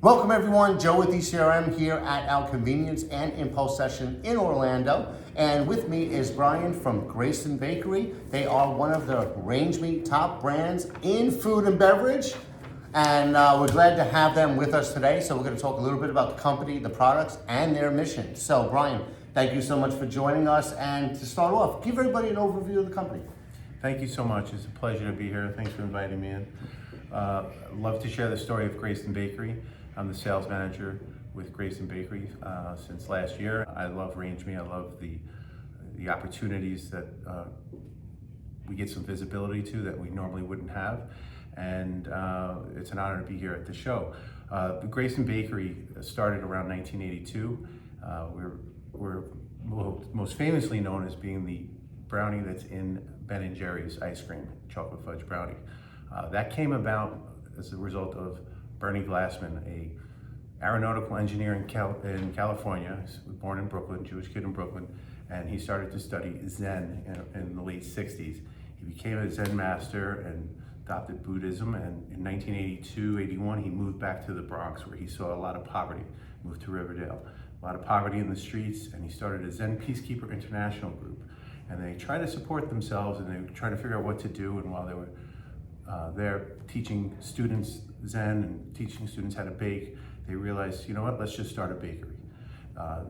Welcome everyone, Joe with ECRM here at our convenience and impulse session in Orlando. And with me is Brian from Greyston Bakery. They are one of the RangeMe Top Brands in food and beverage. And we're glad to have them with us today. So we're going to talk a little bit about the company, the products, and their mission. So Brian, thank you so much for joining us. And to start off, give everybody an overview of the company. Thank you so much. It's a pleasure to be here. Thanks for inviting me in. I'd love to share the story of Greyston Bakery. I'm the sales manager with Greyston Bakery since last year. I love RangeMe. I love the opportunities that we get some visibility to that we normally wouldn't have. And it's an honor to be here at the show. The Greyston Bakery started around 1982. We're most famously known as being the brownie that's in Ben & Jerry's ice cream, chocolate fudge brownie. That came about as a result of Bernie Glassman, a aeronautical engineer in California. He was born in Brooklyn, Jewish kid in Brooklyn, and he started to study Zen in the late 60s. He became a Zen master and adopted Buddhism, and in 1982-81 he moved back to the Bronx where he saw a lot of poverty, moved to Riverdale. A lot of poverty in the streets, and he started a Zen Peacekeeper International group. And they tried to support themselves, and they were trying to figure out what to do, and while they were there teaching students Zen and teaching students how to bake, they realized, you know what, let's just start a bakery.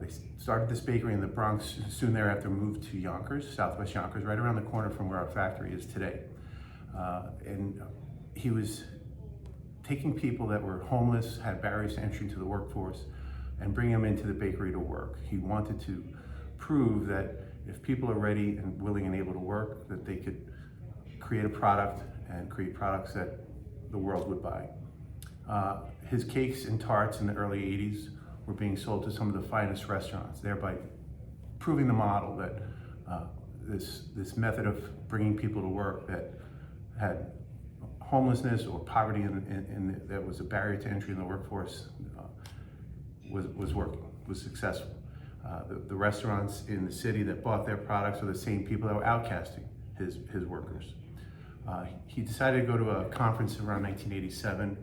They started this bakery in the Bronx, soon thereafter moved to Yonkers, Southwest Yonkers, right around the corner from where our factory is today. And he was taking people that were homeless, had barriers to entry into the workforce, and bringing them into the bakery to work. He wanted to prove that if people are ready and willing and able to work, that they could create a product and create products that the world would buy. His cakes and tarts in the early 80s were being sold to some of the finest restaurants, thereby proving the model that this method of bringing people to work that had homelessness or poverty that was a barrier to entry in the workforce was working, was successful. The restaurants in the city that bought their products were the same people that were outcasting his workers. He decided to go to a conference around 1987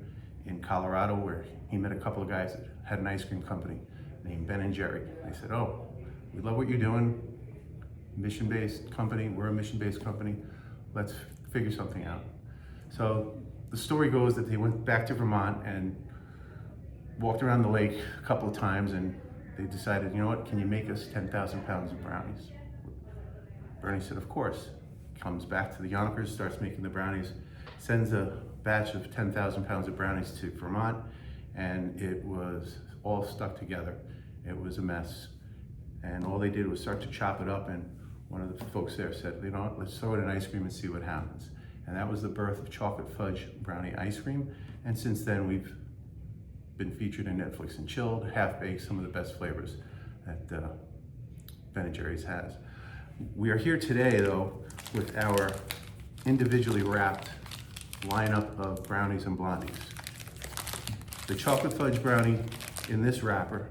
in Colorado where he met a couple of guys that had an ice cream company named Ben & Jerry. They said, oh, we love what you're doing, mission-based company, we're a mission-based company, let's figure something out. So the story goes that they went back to Vermont and walked around the lake a couple of times, and they decided, you know what, can you make us 10,000 pounds of brownies? Bernie said, of course. Comes back to the Yonkers, starts making the brownies, sends a batch of 10,000 pounds of brownies to Vermont, and it was all stuck together. It was a mess. And all they did was start to chop it up, and one of the folks there said, you know what, let's throw it in ice cream and see what happens. And that was the birth of chocolate fudge brownie ice cream. And since then, we've been featured in Netflix and Chilled, half-baked, some of the best flavors that Ben & Jerry's has. We are here today, though, with our individually wrapped lineup of brownies and blondies. The chocolate fudge brownie in this wrapper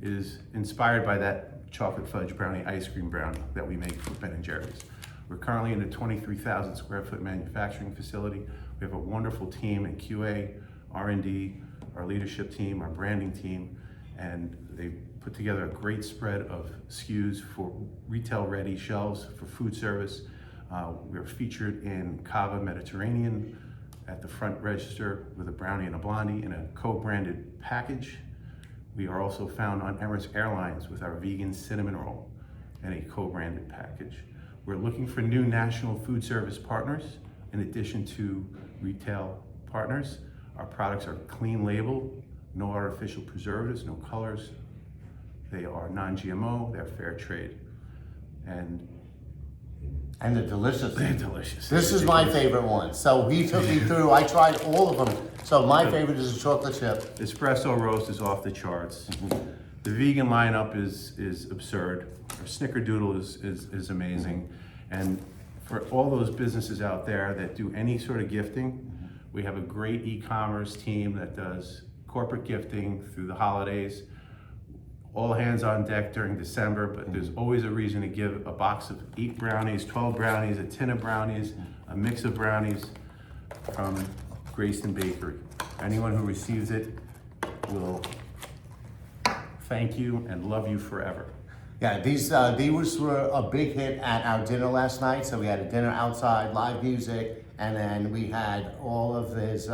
is inspired by that chocolate fudge brownie ice cream brownie that we make for Ben & Jerry's. We're currently in a 23,000 square foot manufacturing facility. We have a wonderful team in QA, R&D, our leadership team, our branding team, and they put together a great spread of SKUs for retail-ready shelves for food service. We're featured in Cava Mediterranean at the front register with a brownie and a blondie in a co-branded package. We are also found on Emirates Airlines with our vegan cinnamon roll and a co-branded package. We're looking for new national food service partners in addition to retail partners. Our products are clean label, no artificial preservatives, no colors. They are non-GMO, they're fair trade. And they're delicious. They're delicious. This is my favorite one. So he took me through, I tried all of them. So my favorite is a chocolate chip. Espresso roast is off the charts. The vegan lineup is absurd. Our snickerdoodle is amazing. And for all those businesses out there that do any sort of gifting, we have a great e-commerce team that does corporate gifting through the holidays. All hands on deck during December, but there's always a reason to give a box of 8 brownies, 12 brownies, a tin of brownies, a mix of brownies from Greyston Bakery. Anyone who receives it will thank you and love you forever. Yeah, these were a big hit at our dinner last night. So we had a dinner outside, live music, and then we had all of his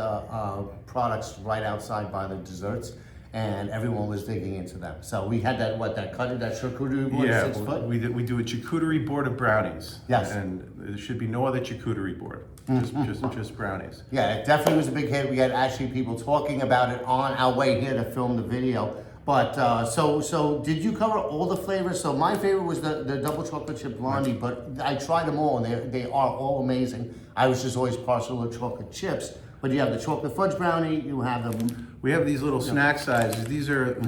products right outside by the desserts, and everyone was digging into them. So we had that charcuterie board, Yeah, 6 foot. we do a charcuterie board of brownies. Yes. And there should be no other charcuterie board, just brownies. Yeah, it definitely was a big hit. We had actually people talking about it on our way here to film the video. But so did you cover all the flavors? So my favorite was the double chocolate chip blondie, but I tried them all and they are all amazing. I was just always partial to chocolate chips. But you have the chocolate fudge brownie, you have them. We have these little snack sizes. These are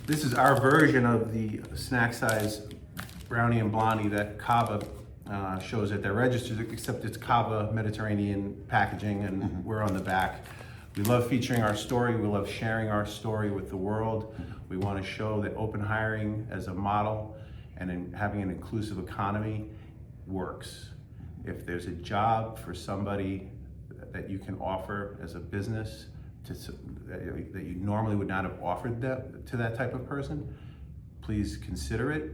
this is our version of the snack size brownie and blondie that Cava shows at their registers, except it's Cava Mediterranean packaging and we're on the back. We love featuring our story. We love sharing our story with the world. We want to show that open hiring as a model and in having an inclusive economy works. If there's a job for somebody that you can offer as a business that you normally would not have offered that to that type of person, please consider it.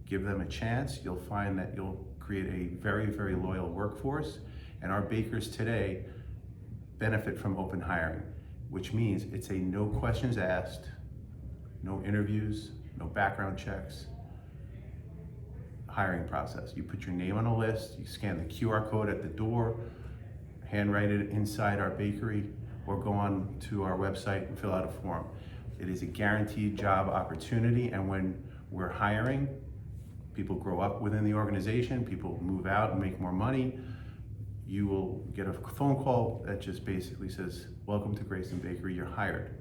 Give them a chance. You'll find that you'll create a very, very loyal workforce. And our bakers today benefit from open hiring, which means it's a no questions asked, no interviews, no background checks, hiring process. You put your name on a list, you scan the QR code at the door, handwrite it inside our bakery, or go on to our website and fill out a form. It is a guaranteed job opportunity, and when we're hiring, people grow up within the organization, people move out and make more money. You will get a phone call that just basically says, welcome to Greyston Bakery, you're hired.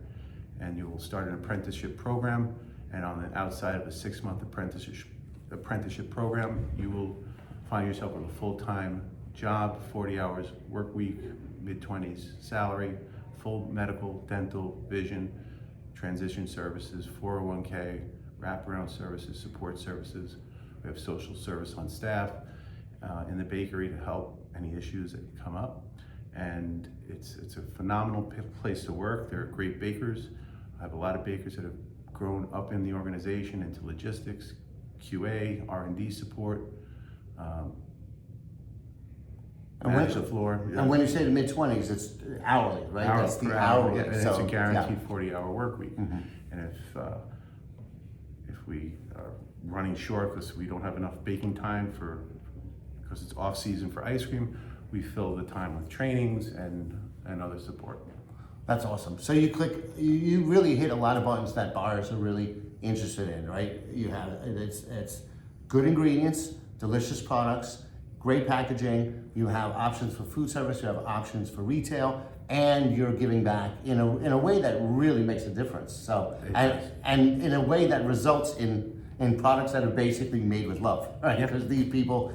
And you will start an apprenticeship program, and on the outside of a 6-month apprenticeship program, you will find yourself with a full-time job, 40 hours work week, mid-20s salary, full medical, dental, vision, transition services, 401k, wraparound services, support services. We have social service on staff in the bakery to help any issues that come up. And it's a phenomenal place to work. There are great bakers. I have a lot of bakers that have grown up in the organization into logistics, QA, R&D support, manage the floor. Yeah. And when you say the mid-20s, it's hourly, right? That's the hourly. Yeah, and it's a guaranteed 40-hour work week. And if we are running short because we don't have enough baking time because it's off season for ice cream, we fill the time with trainings and other support. That's awesome. So you really hit a lot of buttons that buyers are really interested in, right? You have it's good ingredients, delicious products, great packaging. You have options for food service. You have options for retail, and you're giving back in a way that really makes a difference. So and in a way that results in products that are basically made with love, right? Because these people,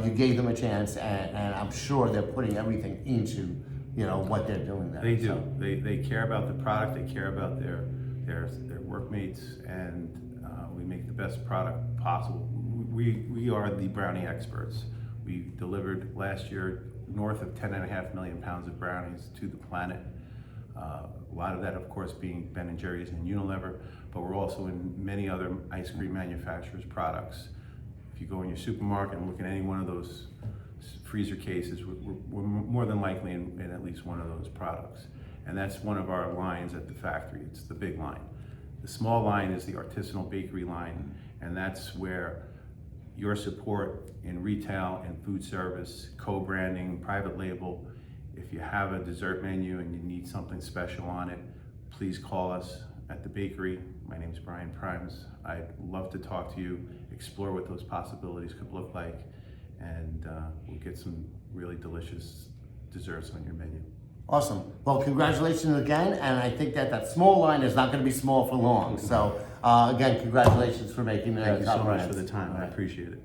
you gave them a chance, and I'm sure they're putting everything into what they're doing there. They do. So. They care about the product. They care about their workmates, and we make the best product possible. We are the brownie experts. We delivered last year north of 10.5 million pounds of brownies to the planet. A lot of that, of course, being Ben & Jerry's and Unilever, but we're also in many other ice cream manufacturers' products. If you go in your supermarket and look at any one of those freezer cases, we're more than likely in at least one of those products. And that's one of our lines at the factory. It's the big line. The small line is the artisanal bakery line, and that's where your support in retail and food service, co-branding, private label. If you have a dessert menu and you need something special on it, please call us at the bakery. My name is Brian Primes. I'd love to talk to you, explore what those possibilities could look like, and we'll get some really delicious desserts on your menu. Awesome. Well, congratulations again, and I think that small line is not going to be small for long. So again, congratulations for making the Thank you so Top much Brands. for the time. I appreciate it.